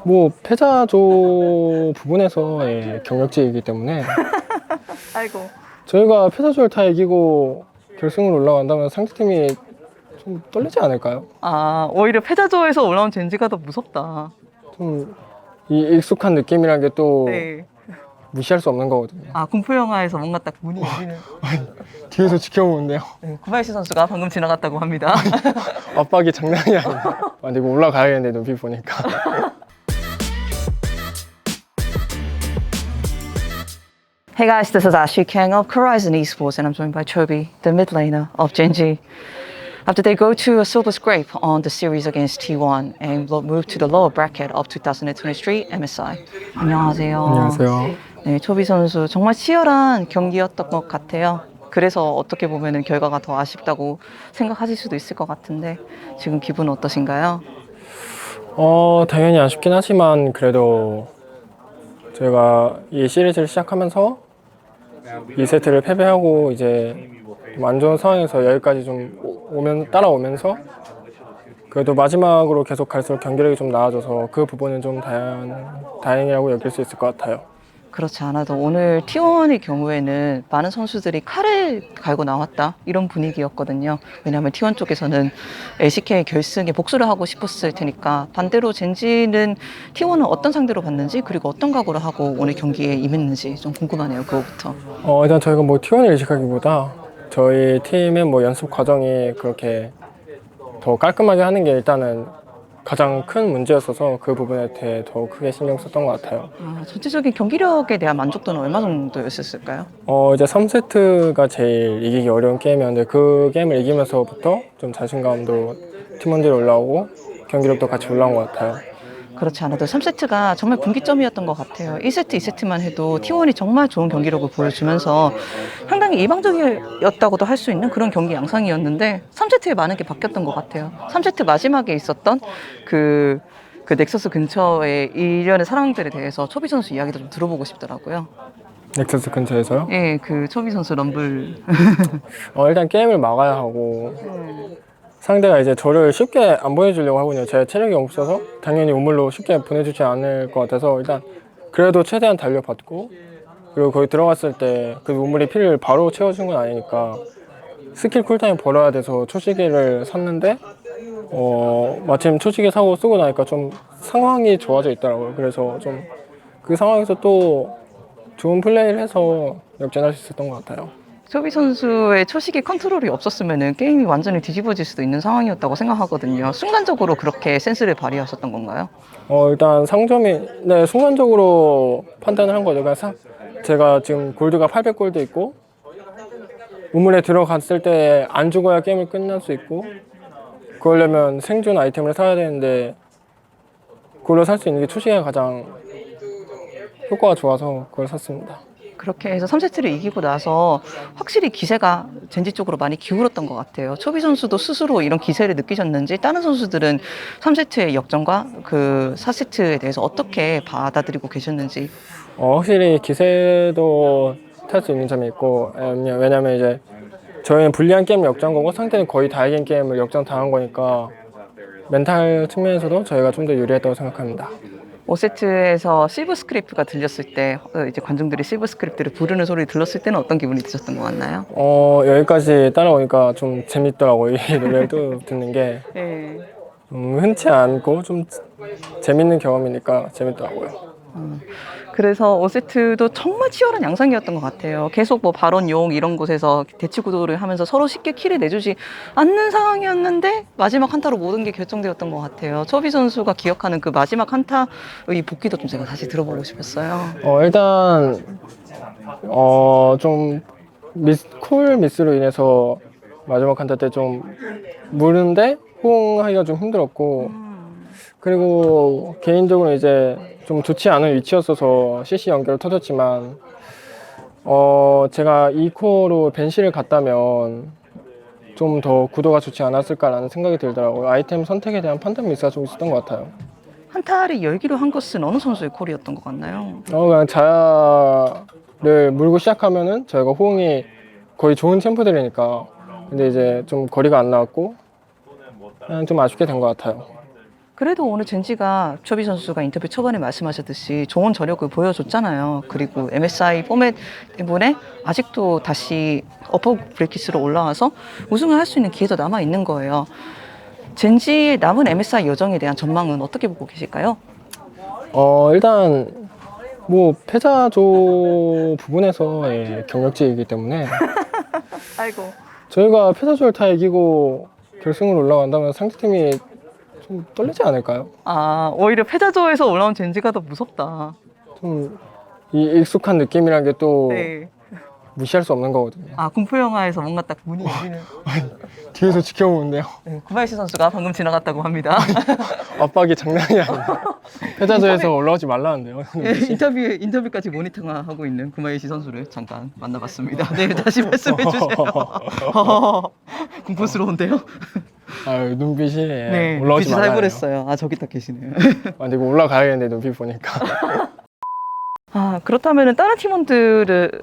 뭐 패자조 부분에서의 경력직이기 때문에 아이고. 저희가 패자조를 다 이기고 결승으로 올라간다면 상대팀이 좀 떨리지 않을까요? 아, 오히려 패자조에서 올라온 젠지가 더 무섭다. 좀 이 익숙한 느낌이란 게 또 네. 무시할 수 없는 거거든요. 아, 공포 영화에서 뭔가 딱 문이 열리는. 뒤에서 지켜보는데요. 네, 구마유시 선수가 방금 지나갔다고 합니다. 압박이 장난이 아니에요. 아, 근데 이거 올라가야겠네, 눈빛 보니까. Hey guys, this is Ashley Kang of Horizon Esports, and I'm joined by Chobi, the mid laner of Genji. After they go to a silver scrape on the series against T1 and will move to the lower bracket of 2023 MSI. 안녕하세요. 안녕하세요. 네, 초비 선수 정말 치열한 경기였던 것 같아요. 그래서 어떻게 보면은 결과가 더 아쉽다고 생각하실 수도 있을 것 같은데 지금 기분은 어떠신가요? 당연히 아쉽긴 하지만 그래도 저희가 이 시리즈를 시작하면서 2세트를 패배하고 이제 좀 안 좋은 상황에서 여기까지 좀 따라오면서 그래도 마지막으로 계속 갈수록 경기력이 좀 나아져서 그 부분은 좀 다행이라고 여길 수 있을 것 같아요. 그렇지 않아도 오늘 T1의 경우에는 많은 선수들이 칼을 갈고 나왔다 이런 분위기였거든요. 왜냐하면 T1 쪽에서는 LCK 결승에 복수를 하고 싶었을 테니까 반대로 젠지는 T1은 어떤 상대로 봤는지 그리고 어떤 각오를 하고 오늘 경기에 임했는지 좀 궁금하네요. 그거부터. 일단 저희가 뭐 T1을 의식하기보다 저희 팀의 뭐 연습 과정이 그렇게 더 깔끔하게 하는 게 일단은 가장 큰 문제였어서 그 부분에 대해 더 크게 신경 썼던 것 같아요. 아, 전체적인 경기력에 대한 만족도는 얼마 정도였을까요? 이제 3세트가 제일 이기기 어려운 게임이었는데 그 게임을 이기면서부터 좀 자신감도 팀원들이 올라오고 경기력도 같이 올라온 것 같아요. 그렇지 않아도 3세트가 정말 분기점이었던 것 같아요. 1세트, 2세트만 해도 T1이 정말 좋은 경기력을 보여주면서 상당히 일방적이었다고도 할 수 있는 그런 경기 양상이었는데 3세트에 많은 게 바뀌었던 것 같아요. 3세트 마지막에 있었던 그 넥서스 근처의 일련의 상황들에 대해서 초비 선수 이야기도 좀 들어보고 싶더라고요. 넥서스 근처에서요. 예, 그 초비 선수 럼블. 일단 게임을 막아야 하고 상대가 이제 저를 쉽게 안 보내주려고 하거든요. 제 체력이 없어서 당연히 우물로 쉽게 보내주지 않을 것 같아서 일단 그래도 최대한 달려봤고 그리고 거기 들어갔을 때 그 우물이 피를 바로 채워준 건 아니니까 스킬 쿨타임 벌어야 돼서 초시계를 샀는데 마침 초시계 사고 쓰고 나니까 좀 상황이 좋아져 있더라고요. 그래서 좀 그 상황에서 또 좋은 플레이를 해서 역전할 수 있었던 것 같아요. 초비 선수의 초시계 컨트롤이 없었으면 게임이 완전히 뒤집어질 수도 있는 상황이었다고 생각하거든요. 순간적으로 그렇게 센스를 발휘하셨던 건가요? 일단 네, 순간적으로 판단을 한 거죠. 그러니까 제가 지금 골드가 800골드 있고 우물에 들어갔을 때 안 죽어야 게임을 끝날 수 있고 그러려면 생존 아이템을 사야 되는데 그걸로 살 수 있는 게 초시계가 가장 효과가 좋아서 그걸 샀습니다. 그렇게 해서 3세트를 이기고 나서 확실히 기세가 젠지 쪽으로 많이 기울었던 것 같아요. 초비 선수도 스스로 이런 기세를 느끼셨는지 다른 선수들은 3세트의 역전과 그 4세트에 대해서 어떻게 받아들이고 계셨는지. 확실히 기세도 탈 수 있는 점이 있고 왜냐면 이제 저희는 불리한 게임 역전 거고 상대는 거의 다 이긴 게임을 역전 당한 거니까 멘탈 측면에서도 저희가 좀 더 유리했다고 생각합니다. 5세트에서 실버 스크립트가 들렸을 때 이제 관중들이 실버 스크립트를 부르는 소리를 들었을 때는 어떤 기분이 드셨던 것 같나요? 여기까지 따라오니까 좀 재밌더라고요. 이 노래를 또 듣는 게 네. 흔치 않고 좀 재밌는 경험이니까 재밌더라고요. 그래서 5세트도 정말 치열한 양상이었던 것 같아요. 계속 뭐 발언 용 이런 곳에서 대치 구도를 하면서 서로 쉽게 킬을 내주지 않는 상황이었는데 마지막 한타로 모든 게 결정되었던 것 같아요. 초비 선수가 기억하는 그 마지막 한타의 복귀도 좀 제가 다시 들어보고 싶었어요. 일단 좀 콜 미스로 인해서 마지막 한타 때 좀 무는데 호응하기가 좀 힘들었고 그리고 개인적으로 이제 좀 좋지 않은 위치였어서 CC 연결을 터졌지만 제가 2코어로 벤시를 갔다면 좀 더 구도가 좋지 않았을까라는 생각이 들더라고요. 아이템 선택에 대한 판단 미스가 좀 있었던 것 같아요. 한타를 열기로 한 것은 어느 선수의 콜이었던 것 같나요? 그냥 자야를 물고 시작하면은 저희가 호응이 거의 좋은 챔프들이니까 근데 이제 좀 거리가 안 나왔고 그냥 좀 아쉽게 된 것 같아요. 그래도 오늘 젠지가 초비 선수가 인터뷰 초반에 말씀하셨듯이 좋은 저력을 보여줬잖아요. 그리고 MSI 포맷 때문에 아직도 다시 어퍼 브레이키스로 올라와서 우승을 할 수 있는 기회도 남아 있는 거예요. 젠지의 남은 MSI 여정에 대한 전망은 어떻게 보고 계실까요? 일단 뭐 패자조 부분에서의 경력직이기 때문에 아이고. 저희가 패자조를 다 이기고 결승으로 올라간다면 상대팀이 좀 떨리지 않을까요? 아, 오히려 패자조에서 올라온 젠지가 더 무섭다. 좀 이 익숙한 느낌이란 게 또 네. 무시할 수 없는 거거든요. 아, 공포 영화에서 뭔가 딱 문이 열리는. 뒤에서 지켜보는데요. 네, 구마유시 선수가 방금 지나갔다고 합니다. 압박이 장난이 아니에요. 패자조에서 올라오지 말라는데요. 네, 인터뷰까지 모니터하고 있는 구마유시 선수를 잠깐 만나봤습니다. 네, 다시 말씀해 주세요. 공포스러운데요? 눈빛이 네, 올라오지 빛이 말라요. 살벌했어요. 아, 저기 딱 계시네요. 근데 이거 올라가야겠는데 눈빛 보니까. 아, 그렇다면은 다른 팀원들을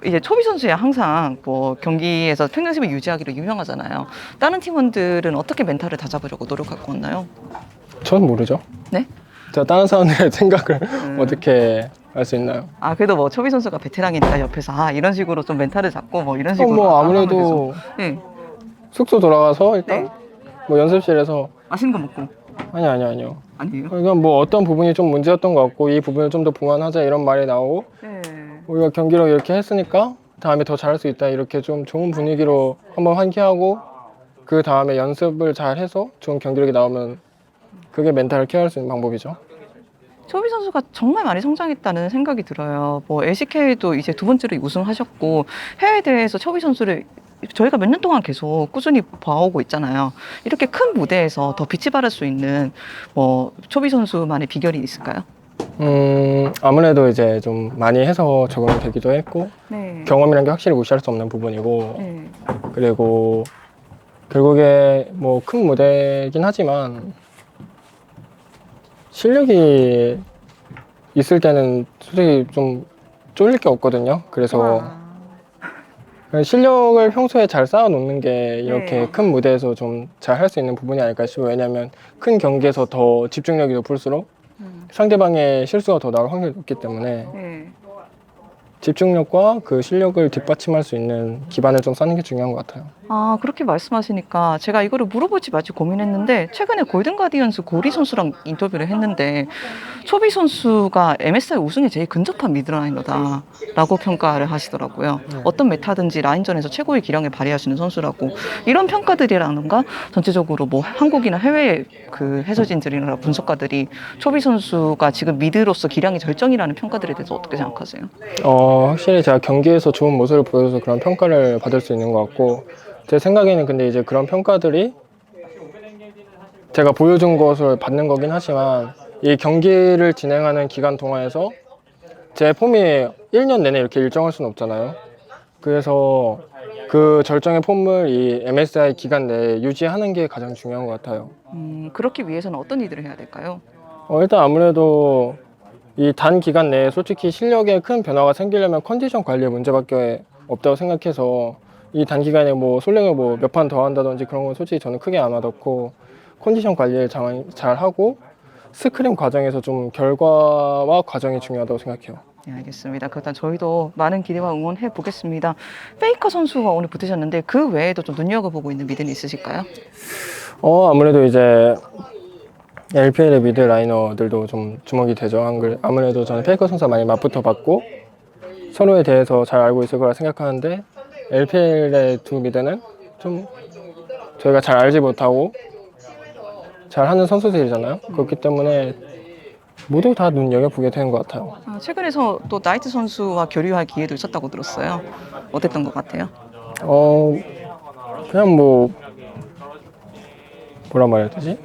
이제 초비 선수야 항상 뭐 경기에서 평균심을 유지하기로 유명하잖아요. 다른 팀원들은 어떻게 멘탈을 다잡으려고 노력하고 있나요? 전 모르죠. 네? 제가 다른 사람들의 생각을 어떻게 알 수 있나요? 아, 그래도 뭐 초비 선수가 베테랑이니까 옆에서 아, 이런 식으로 좀 멘탈을 잡고 뭐 이런 식으로 뭐 하면 아무래도 되죠. 네, 숙소 돌아가서 일단 네. 뭐 연습실에서 맛있는 거 먹고 아니요. 아니에요? 이건 뭐 어떤 부분이 좀 문제였던 것 같고 이 부분을 좀 더 보완하자 이런 말이 나오고 네. 우리가 경기력 이렇게 했으니까 다음에 더 잘할 수 있다 이렇게 좀 좋은 분위기로 한번 환기하고 그 다음에 연습을 잘 해서 좋은 경기력이 나오면 그게 멘탈을 케어할 수 있는 방법이죠. 초비 선수가 정말 많이 성장했다는 생각이 들어요. 뭐 LCK도 이제 두 번째로 우승하셨고 해외 대회에서 초비 선수를 저희가 몇 년 동안 계속 꾸준히 봐오고 있잖아요. 이렇게 큰 무대에서 더 빛이 발할 수 있는 뭐 초비 선수만의 비결이 있을까요? 아무래도 이제 좀 많이 해서 적응이 되기도 했고 네. 경험이라는 게 확실히 무시할 수 없는 부분이고 네. 그리고 결국에 뭐 큰 무대긴 하지만 실력이 있을 때는 솔직히 좀 쫄릴 게 없거든요. 그래서 실력을 평소에 잘 쌓아놓는 게 이렇게 네. 큰 무대에서 좀 잘 할 수 있는 부분이 아닐까 싶어요. 왜냐하면 큰 경기에서 더 집중력이 높을수록 상대방의 실수가 더 나올 확률이 높기 때문에 네. 집중력과 그 실력을 뒷받침할 수 있는 기반을 좀 쌓는 게 중요한 것 같아요. 아, 그렇게 말씀하시니까 제가 이거를 물어볼지 말지 고민했는데 최근에 골든 가디언스 고리 선수랑 인터뷰를 했는데 초비 선수가 MSI 우승에 제일 근접한 미드라이너다라고 평가를 하시더라고요. 어떤 메타든지 라인전에서 최고의 기량을 발휘하시는 선수라고 이런 평가들이라는가 전체적으로 뭐 한국이나 해외 그 해설진들이나 분석가들이 초비 선수가 지금 미드로서 기량이 절정이라는 평가들에 대해서 어떻게 생각하세요? 확실히 제가 경기에서 좋은 모습을 보여줘서 그런 평가를 받을 수 있는 것 같고 제 생각에는 근데 이제 그런 평가들이 제가 보여준 것을 받는 거긴 하지만 이 경기를 진행하는 기간 동안에서 제 폼이 1년 내내 이렇게 일정할 수는 없잖아요. 그래서 그 절정의 폼을 이 MSI 기간 내에 유지하는 게 가장 중요한 것 같아요. 그렇기 위해서는 어떤 일들을 해야 될까요? 일단 아무래도 이 단 기간 내에 솔직히 실력에 큰 변화가 생기려면 컨디션 관리의 문제밖에 없다고 생각해서 이 단기간에 뭐 솔랭을 뭐 몇 판 더 한다든지 그런 건 솔직히 저는 크게 안 와닿고 컨디션 관리를 잘 하고 스크림 과정에서 좀 결과와 과정이 중요하다고 생각해요. 네, 알겠습니다. 그렇다면 저희도 많은 기대와 응원해 보겠습니다. 페이커 선수가 오늘 붙으셨는데 그 외에도 좀 눈여겨보고 있는 미드는 있으실까요? 아무래도 이제 LPL의 미드 라이너들도 좀 주목이 되죠. 아무래도 저는 페이커 선수와 많이 맞붙어 봤고 서로에 대해서 잘 알고 있을 거라 생각하는데 LPL의 두 미드는 좀 저희가 잘 알지 못하고 잘 하는 선수들이잖아요. 그렇기 때문에 모두 다 눈여겨보게 되는 것 같아요. 최근에서 또 나이트 선수와 교류할 기회도 있었다고 들었어요. 어땠던 것 같아요? 그냥 뭐 뭐라 말해야 되지?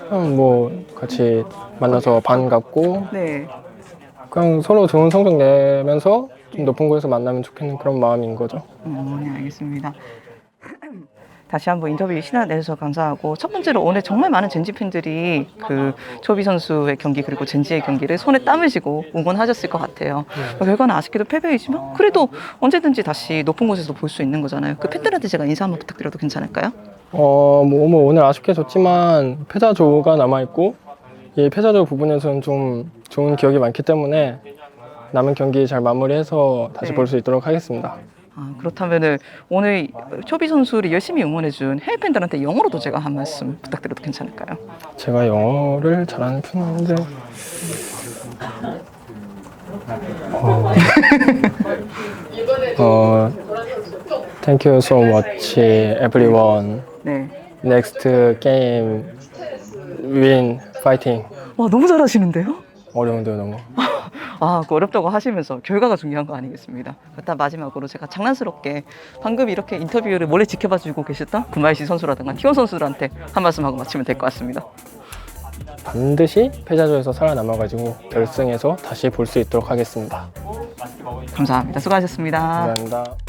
그냥 뭐 같이 만나서 반갑고 네. 그냥 서로 좋은 성적 내면서 좀 높은 곳에서 만나면 좋겠는 그런 마음인 거죠. 네, 알겠습니다. 다시 한번 인터뷰 시간 내주셔서 감사하고 첫 번째로 오늘 정말 많은 젠지 팬들이 그 초비 선수의 경기 그리고 젠지의 경기를 손에 땀을 쥐고 응원하셨을 것 같아요. 결과는 아쉽게도 패배이지만 그래도 언제든지 다시 높은 곳에서 볼 수 있는 거잖아요. 그 팬들한테 제가 인사 한번 부탁드려도 괜찮을까요? 뭐 오늘 아쉽게 졌지만 패자조가 남아있고 이 패자조 부분에서는 좀 좋은 기억이 많기 때문에 남은 경기 잘 마무리해서 다시 네. 볼 수 있도록 하겠습니다. 그렇다면은 오늘 초비 선수를 열심히 응원해준 해외 팬들한테 영어로도 제가 한 말씀 부탁드려도 괜찮을까요? 제가 영어를 잘하는 편은 아닌데 Thank you so much everyone. 네. Next game win fighting. 와, 너무 잘하시는데요? 어려운데요 너무. 그 어렵다고 하시면서 결과가 중요한 거 아니겠습니다. 일단 마지막으로 제가 장난스럽게 방금 이렇게 인터뷰를 몰래 지켜봐주고 계셨던 구마이시 선수라든가 T1 선수들한테 한 말씀 하고 마치면 될 것 같습니다. 반드시 패자조에서 살아남아가지고 결승에서 다시 볼 수 있도록 하겠습니다. 감사합니다. 수고하셨습니다. 감사합니다.